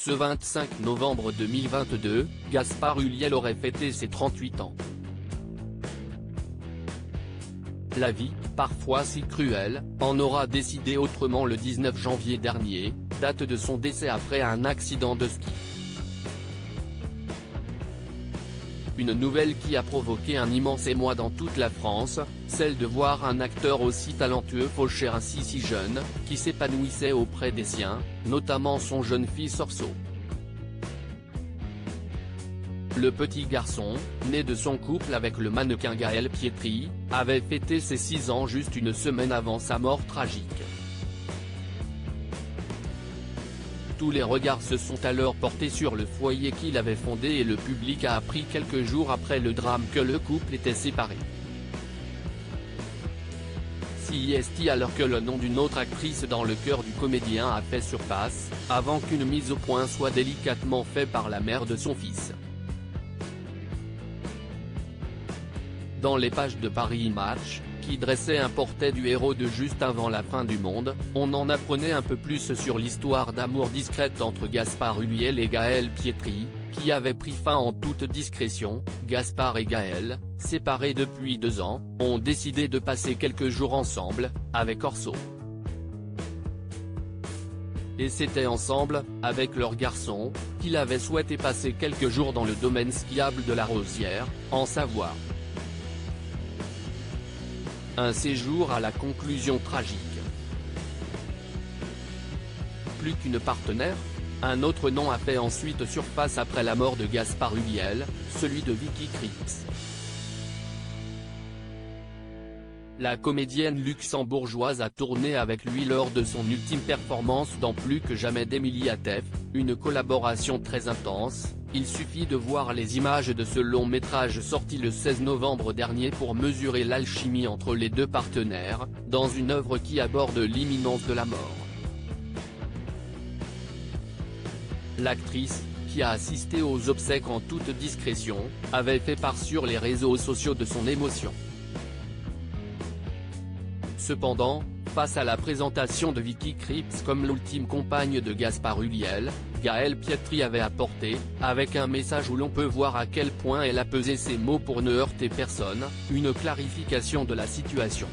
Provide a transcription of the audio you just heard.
Ce 25 novembre 2022, Gaspard Ulliel aurait fêté ses 38 ans. La vie, parfois si cruelle, en aura décidé autrement le 19 janvier dernier, date de son décès après un accident de ski. Une nouvelle qui a provoqué un immense émoi dans toute la France, celle de voir un acteur aussi talentueux faucher ainsi si jeune, qui s'épanouissait auprès des siens, notamment son jeune fils Orso. Le petit garçon, né de son couple avec le mannequin Gaël Pietri, avait fêté ses 6 ans juste une semaine avant sa mort tragique. Tous les regards se sont alors portés sur le foyer qu'il avait fondé et le public a appris quelques jours après le drame que le couple était séparé. Si est alors que le nom d'une autre actrice dans le cœur du comédien a fait surface, avant qu'une mise au point soit délicatement faite par la mère de son fils. Dans les pages de Paris Match, qui dressait un portrait du héros de juste avant la fin du monde, on en apprenait un peu plus sur l'histoire d'amour discrète entre Gaspard Ulliel et Gaël Pietri, qui avait pris fin en toute discrétion. Gaspard et Gaël, séparés depuis 2 ans, ont décidé de passer quelques jours ensemble, avec Orso. Et c'était ensemble, avec leur garçon, qu'ils avaient souhaité passer quelques jours dans le domaine skiable de la Rosière, en Savoie. Un séjour à la conclusion tragique. Plus qu'une partenaire, un autre nom a fait ensuite surface après la mort de Gaspard Ulliel, celui de Vicky Krieps. La comédienne luxembourgeoise a tourné avec lui lors de son ultime performance dans Plus que jamais d'Émilie Atef, une collaboration très intense. Il suffit de voir les images de ce long métrage sorti le 16 novembre dernier pour mesurer l'alchimie entre les deux partenaires, dans une œuvre qui aborde l'imminence de la mort. L'actrice, qui a assisté aux obsèques en toute discrétion, avait fait part sur les réseaux sociaux de son émotion. Cependant, face à la présentation de Vicky Krieps comme l'ultime compagne de Gaspard Ulliel, Gaël Pietri avait apporté, avec un message où l'on peut voir à quel point elle a pesé ses mots pour ne heurter personne, une clarification de la situation.